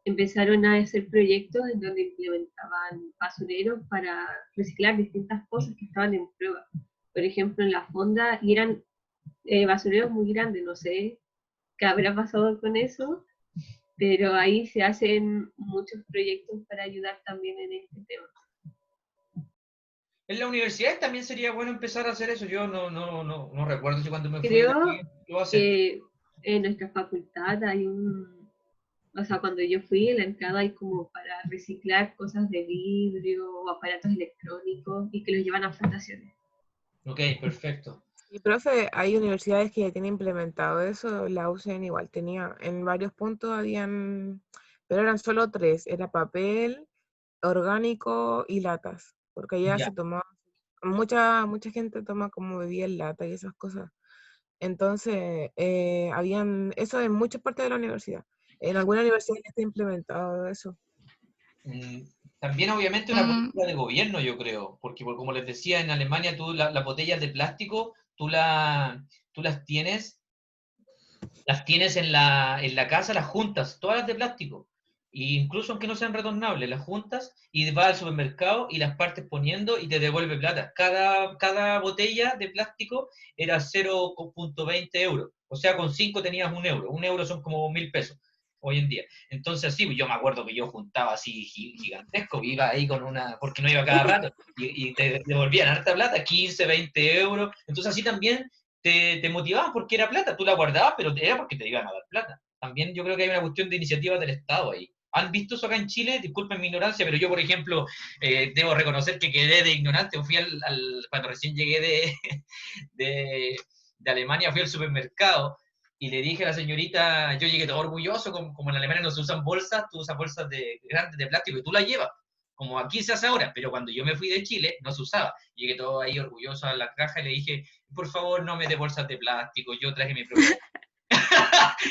empezaron a hacer proyectos en donde implementaban basureros para reciclar distintas cosas que estaban en prueba. Por ejemplo, en la fonda, y eran basureros muy grandes, no sé qué habrá pasado con eso, pero ahí se hacen muchos proyectos para ayudar también en este tema. En la universidad también sería bueno empezar a hacer eso. Yo no recuerdo si cuando me fui de aquí Creo lo hacen. que en nuestra facultad hay o sea, cuando yo fui, en la entrada hay como para reciclar cosas de vidrio o aparatos electrónicos y que los llevan a fundaciones. Ok, perfecto. Y profe, hay universidades que ya tienen implementado eso, la UCN igual tenía, en varios puntos habían, pero eran solo tres, era papel, orgánico y latas, porque allá Ya. se tomaba, mucha gente toma como bebida en lata y esas cosas. Entonces, habían eso en muchas partes de la universidad. En alguna universidad ya está implementado eso. Mm, También obviamente una política de gobierno, yo creo, porque como les decía, en Alemania tú las botellas de plástico, tú las tienes en la casa, las juntas, todas las de plástico. E incluso aunque no sean retornables, las juntas y vas al supermercado y las partes poniendo y te devuelve plata. Cada botella de plástico era 0,20 euros. O sea, con 5 tenías 1 euro. 1 euro son como 1.000 pesos hoy en día. Entonces, sí, yo me acuerdo que yo juntaba así gigantesco, iba ahí con una, porque no iba cada rato, y te devolvían harta plata, 15, 20 euros. Entonces, así también te motivaban porque era plata, tú la guardabas, pero era porque te iban a dar plata. También yo creo que hay una cuestión de iniciativas del Estado ahí. ¿Han visto eso acá en Chile? Disculpen mi ignorancia, pero yo, por ejemplo, debo reconocer que quedé de ignorante. Fui cuando recién llegué de, de Alemania, fui al supermercado y le dije a la señorita, yo llegué todo orgulloso, como en Alemania no se usan bolsas, tú usas bolsas grandes de plástico y tú las llevas, como aquí se hace ahora, pero cuando yo me fui de Chile no se usaba. Llegué todo ahí orgulloso a la caja y le dije, por favor, no me dé bolsas de plástico, yo traje mi propia.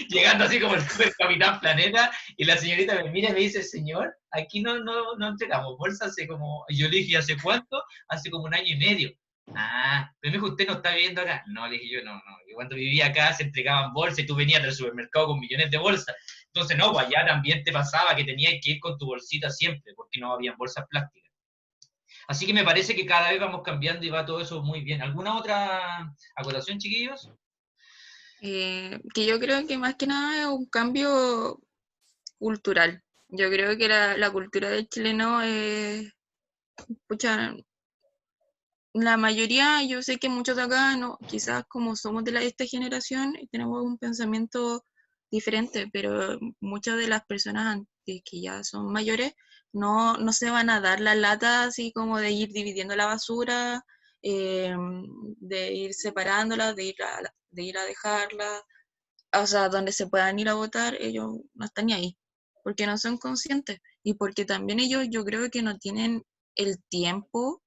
Llegando así como el super capitán planeta, y la señorita me mira y me dice, señor, aquí no entregamos bolsas hace como, yo le dije, ¿hace cuánto? Hace como 1 año y medio. Ah, pero me dijo, ¿usted no está viviendo acá? No, le dije yo, no. Yo cuando vivía acá se entregaban bolsas y tú venías del supermercado con millones de bolsas. Entonces, no, pues allá también te pasaba que tenías que ir con tu bolsita siempre, porque no había bolsas plásticas. Así que me parece que cada vez vamos cambiando y va todo eso muy bien. ¿Alguna otra acotación, chiquillos? Que yo creo que más que nada es un cambio cultural. Yo creo que la cultura del chileno es, pucha, la mayoría, yo sé que muchos de acá, no, quizás como somos de esta generación, tenemos un pensamiento diferente, pero muchas de las personas que ya son mayores no se van a dar la lata así como de ir dividiendo la basura, de ir separándola, de ir a dejarla, o sea, donde se puedan ir a votar, ellos no están ni ahí, porque no son conscientes y porque también ellos yo creo que no tienen el tiempo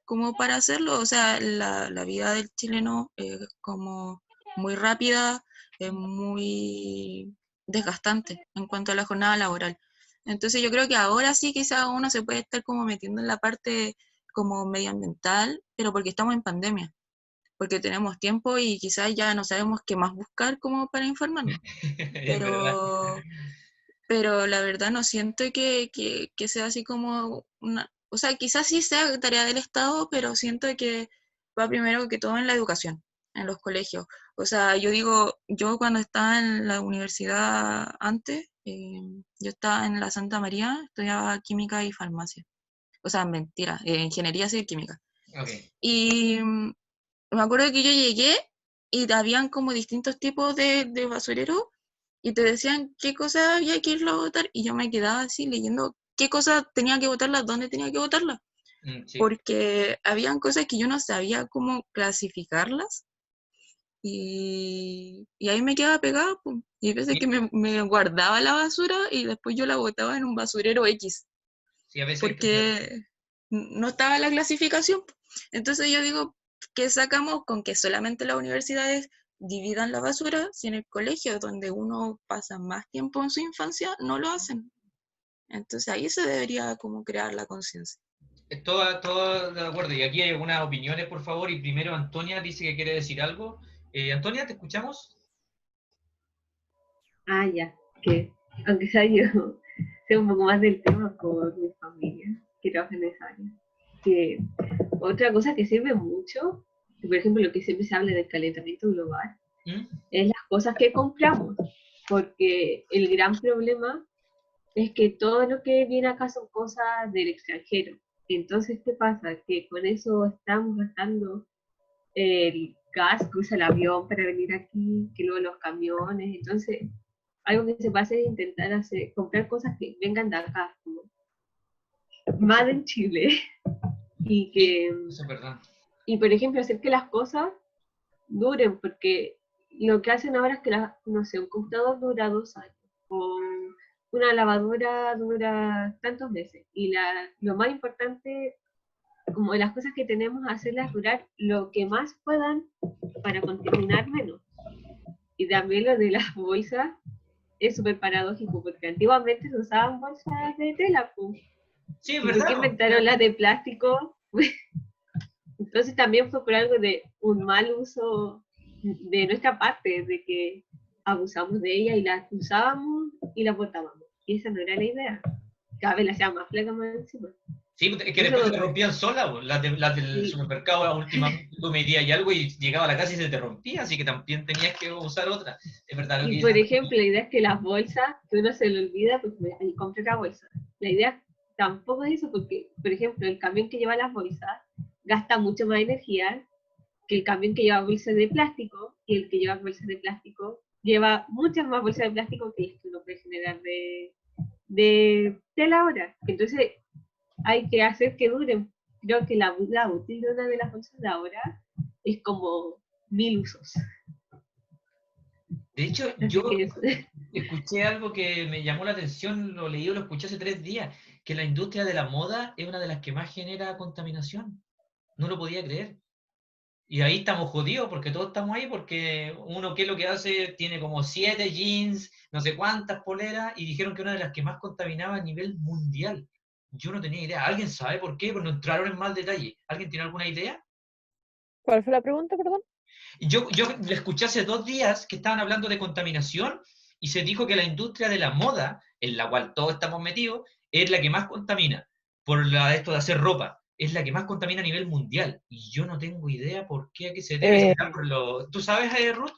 como para hacerlo, o sea, la vida del chileno es como muy rápida, es muy desgastante en cuanto a la jornada laboral. Entonces yo creo que ahora sí quizás uno se puede estar como metiendo en la parte como medioambiental, pero porque estamos en pandemia, porque tenemos tiempo y quizás ya no sabemos qué más buscar como para informarnos. Es verdad. Pero la verdad no siento que sea así como una, o sea, quizás sí sea tarea del Estado, pero siento que va primero que todo en la educación, en los colegios. O sea, yo digo, yo cuando estaba en la universidad antes, yo estaba en la Santa María, estudiaba química y farmacia. O sea, mentira, ingeniería civil química. Okay. Y me acuerdo que yo llegué y habían como distintos tipos de basureros y te decían qué cosas había que irlo a votar y yo me quedaba así leyendo qué cosas tenía que votarlas, dónde tenía que votarlas, Sí. porque habían cosas que yo no sabía cómo clasificarlas y ahí me quedaba pegada, pues. Y a veces que me guardaba la basura y después yo la botaba en un basurero X, Sí, a veces hay que hacer. porque no estaba la clasificación. Entonces yo digo, ¿qué sacamos con que solamente las universidades dividan la basura si en el colegio donde uno pasa más tiempo en su infancia no lo hacen? Entonces ahí se debería como crear la conciencia. Todo de acuerdo. Y aquí hay algunas opiniones, por favor. Y primero Antonia dice que quiere decir algo. Antonia, ¿te escuchamos? Ah, ya, que aunque sea yo sé un poco más del tema por mi familia que trabaja en esa área. Que otra cosa que sirve mucho, por ejemplo, lo que siempre se habla del calentamiento global, ¿Mm? es las cosas que compramos, porque el gran problema es que todo lo que viene acá son cosas del extranjero. Entonces, ¿qué pasa? Que con eso estamos gastando el gas que usa el avión para venir aquí, que luego los camiones. Entonces, algo que se pasa es intentar comprar cosas que vengan de acá, como Made in Chile. Y que, Eso es verdad. y por ejemplo, hacer que las cosas duren, porque lo que hacen ahora es que, no sé, un computador dura 2 años, o una lavadora dura tantos meses. Y lo más importante, como las cosas que tenemos, hacerlas durar lo que más puedan para contaminar menos. Y también lo de las bolsas es súper paradójico, porque antiguamente se usaban bolsas de tela, pues. Sí, es ¿Y por qué verdad. inventaron las de plástico? Entonces también fue por algo de un mal uso de nuestra parte, de que abusamos de ella y las usábamos y las botábamos. Y esa no era la idea. Cada vez las hacíamos más flacas más encima. Sí, es que Y después se eso, te rompían solas, pues, las del y, supermercado, últimamente tú medías y algo y llegaba a la casa y se te rompía, así que también tenías que usar otra. Es verdad lo que y dices. por ejemplo, la idea es que las bolsas, que uno se le olvida, pues ahí compré otra bolsa. La idea tampoco es eso, porque, por ejemplo, el camión que lleva las bolsas gasta mucho más energía que el camión que lleva bolsas de plástico, y el que lleva bolsas de plástico lleva muchas más bolsas de plástico que las que uno puede generar de tela ahora. Entonces hay que hacer que duren. Creo que la vida útil de una de las bolsas de ahora es como 1000 usos. De hecho, Así yo que eso. escuché algo que me llamó la atención, lo leí o lo escuché hace 3 días, que la industria de la moda es una de las que más genera contaminación. No lo podía creer. Y ahí estamos jodidos porque todos estamos ahí porque uno qué es lo que hace, tiene como 7 jeans, no sé cuántas poleras y dijeron que una de las que más contaminaba a nivel mundial. Yo no tenía idea. ¿Alguien sabe por qué? Porque no entraron en más detalle. ¿Alguien tiene alguna idea? ¿Cuál fue la pregunta, perdón? Yo le escuché hace 2 días que estaban hablando de contaminación y se dijo que la industria de la moda, en la cual todos estamos metidos, es la que más contamina por esto de hacer ropa. Es la que más contamina a nivel mundial. Y yo no tengo idea por qué, a qué se debe. Eh, ¿Será por lo... ¿Tú sabes, Ruth?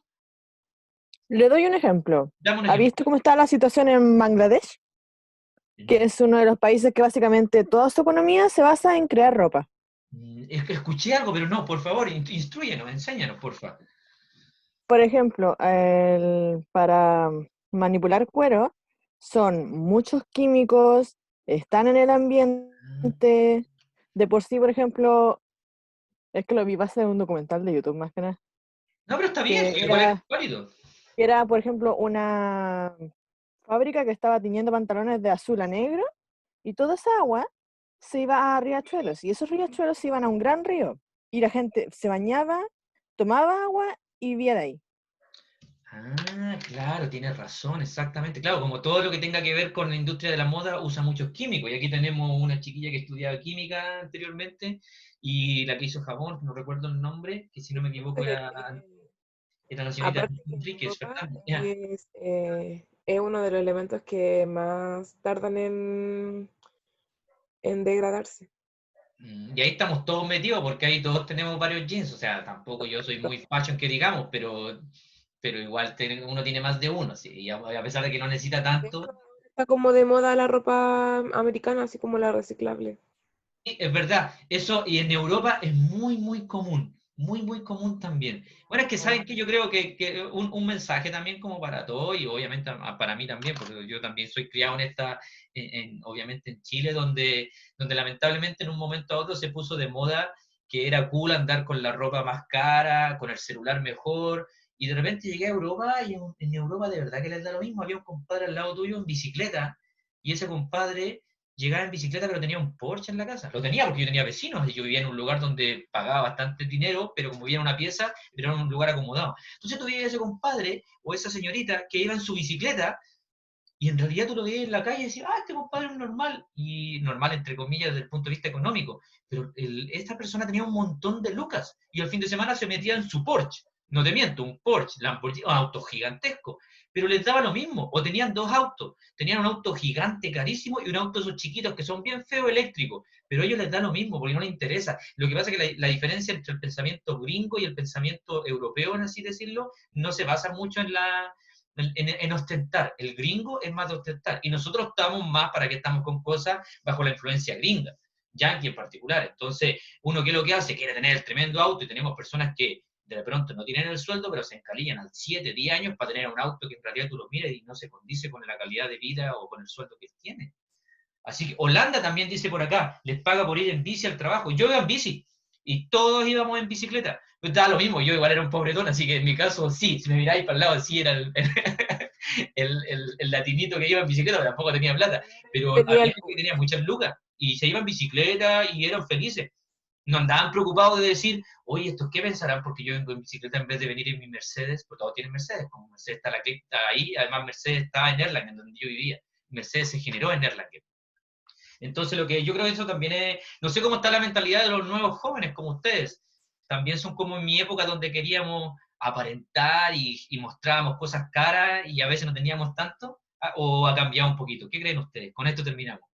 Le doy un ejemplo. Dame un ¿Ha ejemplo. visto cómo está la situación en Bangladesh? Que es uno de los países que básicamente toda su economía se basa en crear ropa. Es que escuché algo, pero no, por favor, instrúyenos, enséñanos, por favor. Por ejemplo, para manipular cuero son muchos químicos, están en el ambiente. De por sí, por ejemplo, es que lo vi, va a ser un documental de YouTube más que nada, No, pero está bien, que igual es era, válido. que era, por ejemplo, una fábrica que estaba tiñendo pantalones de azul a negro y toda esa agua se iba a riachuelos y esos riachuelos se iban a un gran río y la gente se bañaba, tomaba agua y vivía de ahí. Ah, claro, tienes razón, exactamente. Claro, como todo lo que tenga que ver con la industria de la moda usa muchos químicos. Y aquí tenemos una chiquilla que estudiaba química anteriormente y la que hizo jabón, no recuerdo el nombre, que si no me equivoco Eh, era la señorita Aparte que la Enríquez, ropa ¿verdad? Ya. es uno de los elementos que más tardan en degradarse. Y ahí estamos todos metidos porque ahí todos tenemos varios jeans. O sea, tampoco yo soy muy fashion que digamos, pero igual uno tiene más de uno. ¿Sí? Y a pesar de que no necesita De hecho, tanto. ahora está como de moda la ropa americana, así como la reciclable. Sí, es verdad, eso y en Europa es muy, muy común también. Bueno, es que saben que yo creo que un mensaje también como para todos y obviamente para mí también, porque yo también soy criado en obviamente en Chile, donde lamentablemente en un momento a otro se puso de moda que era cool andar con la ropa más cara, con el celular mejor, y de repente llegué a Europa y en Europa de verdad que les da lo mismo. Había un compadre al lado tuyo en bicicleta y ese compadre llegaba en bicicleta, pero tenía un Porsche en la casa. Lo tenía porque yo tenía vecinos y yo vivía en un lugar donde pagaba bastante dinero, pero como vivía en una pieza, pero era un lugar acomodado. Entonces tú veías ese compadre o esa señorita que iba en su bicicleta y en realidad tú lo veías en la calle y decías, ah, este compadre es normal. Y normal, entre comillas, desde el punto de vista económico. Pero esta persona tenía un montón de lucas y al fin de semana se metía en su Porsche. No te miento, un Porsche, Lamborghini, un auto gigantesco. Pero les daba lo mismo. O tenían dos autos. Tenían un auto gigante, carísimo, y un auto esos chiquitos que son bien feos eléctricos. Pero a ellos les da lo mismo porque no les interesa. Lo que pasa es que la diferencia entre el pensamiento gringo y el pensamiento europeo, en así decirlo, no se basa mucho en ostentar. El gringo es más de ostentar. Y nosotros estamos más para que estamos con cosas bajo la influencia gringa, yankee en particular. Entonces, uno, ¿qué es lo que hace? Quiere tener el tremendo auto y tenemos personas que de pronto no tienen el sueldo, pero se encalillan al 7, 10 años para tener un auto que en realidad tú lo mires y no se condice con la calidad de vida o con el sueldo que tiene. Así que Holanda también dice por acá, les paga por ir en bici al trabajo. Yo iba en bici y todos íbamos en bicicleta. Pero estaba lo mismo, yo igual era un pobretón, así que en mi caso sí, si me miráis para el lado, sí era el latinito que iba en bicicleta, pero tampoco tenía plata. Pero Tenía había el gente que tenía muchas lucas y se iba en bicicleta y eran felices. No andaban preocupados de decir, oye, ¿estos qué pensarán? Porque yo vengo en bicicleta en vez de venir en mi Mercedes, porque todos tienen Mercedes, como Mercedes está ahí, además Mercedes estaba en Erlangen, donde yo vivía. Mercedes se generó en Erlangen. Entonces, lo que yo creo que eso también es, no sé cómo está la mentalidad de los nuevos jóvenes como ustedes. También son como en mi época donde queríamos aparentar y mostrábamos cosas caras y a veces no teníamos tanto, o ha cambiado un poquito. ¿Qué creen ustedes? Con esto terminamos.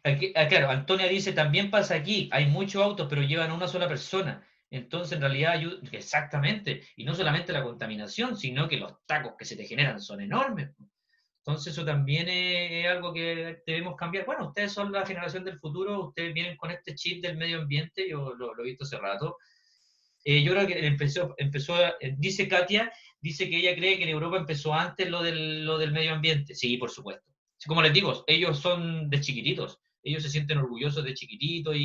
Aquí, claro, Antonia dice, también pasa aquí, hay muchos autos, pero llevan una sola persona. Entonces, en realidad, exactamente, y no solamente la contaminación, sino que los tacos que se te generan son enormes. Entonces, eso también es algo que debemos cambiar. Bueno, ustedes son la generación del futuro, ustedes vienen con este chip del medio ambiente, yo lo he visto hace rato. Yo creo que dice Katia, dice que ella cree que en Europa empezó antes lo del medio ambiente. Sí, por supuesto. Como les digo, ellos son de chiquititos, ellos se sienten orgullosos de chiquititos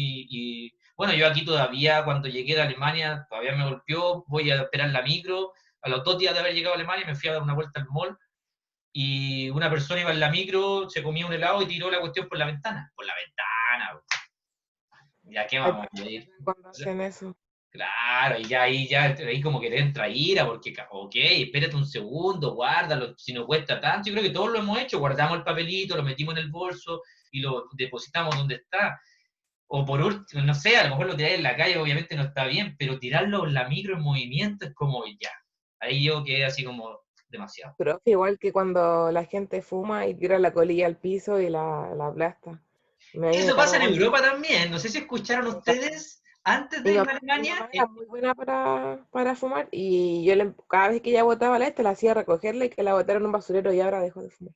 bueno, yo aquí todavía, cuando llegué de Alemania, todavía me golpeó, voy a esperar la micro, a los 2 días de haber llegado a Alemania me fui a dar una vuelta al mall y una persona iba en la micro, se comía un helado y tiró la cuestión por la ventana. Por la ventana. ¿Ya qué vamos a ir? Cuando hacen eso. Claro, y ya ahí como que te entra ira, porque, ok, espérate un segundo, guárdalo, si no cuesta tanto. Yo creo que todos lo hemos hecho, guardamos el papelito, lo metimos en el bolso y lo depositamos donde está. O por último, no sé, a lo mejor lo tiráis en la calle, obviamente no está bien, pero tirarlo en la micro en movimiento es como ya. Ahí yo quedé así como demasiado. Pero es igual que cuando la gente fuma y tira la colilla al piso y la aplasta. Eso pasa en Europa también. No sé si escucharon ustedes antes de ir a Alemania. Mi mamá era muy buena para fumar y yo cada vez que ella botaba la la hacía recogerla y que la botara en un basurero y ahora dejó de fumar.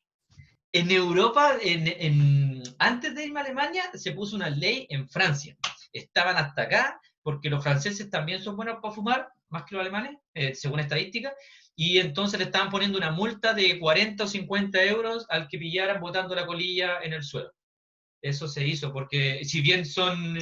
En Europa, antes de irme a Alemania, se puso una ley en Francia. Estaban hasta acá, porque los franceses también son buenos para fumar, más que los alemanes, según estadística, y entonces le estaban poniendo una multa de 40 o 50 euros al que pillaran botando la colilla en el suelo. Eso se hizo, porque si bien son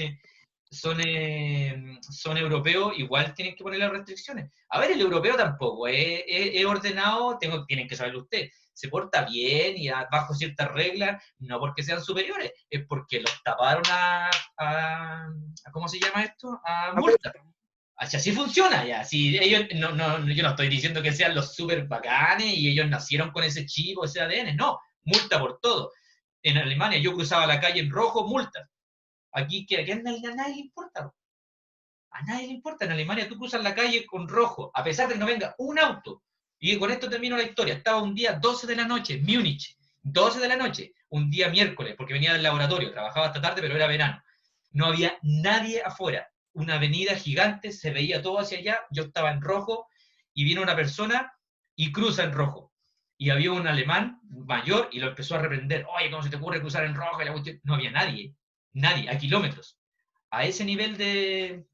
europeos, igual tienen que poner las restricciones. A ver, el europeo tampoco es ordenado, tienen que saberlo ustedes. Se porta bien y bajo ciertas reglas, no porque sean superiores, es porque los taparon a ¿cómo se llama esto? A multa. Así funciona ya. Si ellos, yo no estoy diciendo que sean los super bacanes y ellos nacieron con ese chip o ese ADN, no, multa por todo. En Alemania yo cruzaba la calle en rojo, multa. Aquí a nadie le importa. A nadie le importa. En Alemania tú cruzas la calle con rojo, a pesar de que no venga un auto. Y con esto termino la historia. Estaba un día 12 de la noche, Múnich, 12 de la noche, un día miércoles, porque venía del laboratorio, trabajaba hasta tarde, pero era verano. No había nadie afuera. Una avenida gigante, se veía todo hacia allá, yo estaba en rojo, y viene una persona y cruza en rojo. Y había un alemán mayor y lo empezó a reprender. Oye, ¿cómo se te ocurre cruzar en rojo? No había nadie, a kilómetros. A ese nivel de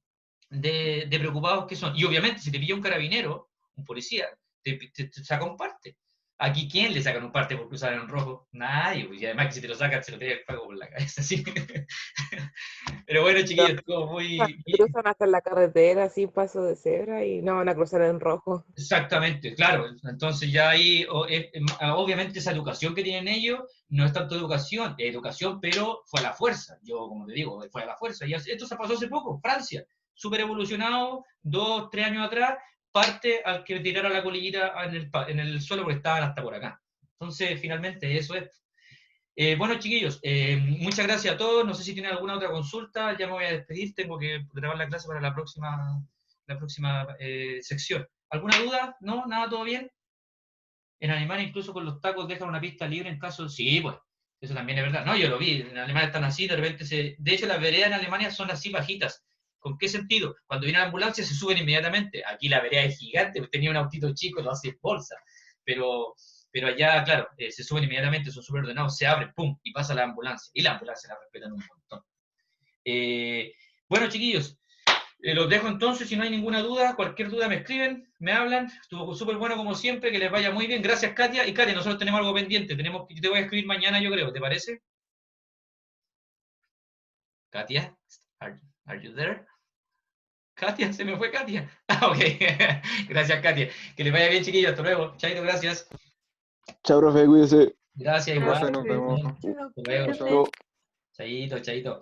preocupados que son. Y obviamente, si te pilla un carabinero, un policía, te saca un parte. Aquí, ¿quién le saca un parte por cruzar en rojo? Nadie. Y además que si te lo sacan, se lo tiene el fuego por la cabeza. ¿Sí? Pero bueno, chiquillos, estuvo muy... Cruzan hasta la carretera, así, paso de cebra, y no van a cruzar en rojo. Exactamente, claro. Entonces ya ahí, obviamente esa educación que tienen ellos, no es tanto educación, pero fue a la fuerza. Yo, como te digo, fue a la fuerza. Y esto se pasó hace poco, Francia, súper evolucionado, 2, 3 años atrás, parte al que tirara la colillita en el suelo porque estaban hasta por acá. Entonces, finalmente, eso es. Bueno, chiquillos, muchas gracias a todos. No sé si tienen alguna otra consulta. Ya me voy a despedir. Tengo que grabar la clase para la próxima sección. ¿Alguna duda? ¿No? ¿Nada? ¿Todo bien? En Alemania, incluso con los tacos, dejan una pista libre en caso... Sí, pues. Eso también es verdad. No, yo lo vi. En Alemania están así, de repente De hecho, las veredas en Alemania son así bajitas. ¿Con qué sentido? Cuando viene la ambulancia se suben inmediatamente. Aquí la vereda es gigante, tenía un autito chico, lo hace en bolsa. Pero allá, claro, se suben inmediatamente, son súper ordenados, se abren, pum, y pasa la ambulancia. Y la ambulancia la respetan un montón. Bueno, chiquillos, los dejo entonces, si no hay ninguna duda, cualquier duda me escriben, me hablan. Estuvo súper bueno como siempre, que les vaya muy bien. Gracias, Katia. Y Katia, nosotros tenemos algo pendiente, te voy a escribir mañana, yo creo, ¿te parece? Katia, are you there? Katia, se me fue Katia. Ok, gracias, Katia. Que les vaya bien, chiquillos. Hasta luego. Chaito, gracias. Chao, profe, cuídese. Gracias, igual. Gracias, nos vemos. Hasta luego. Chau. Chaito, chaito.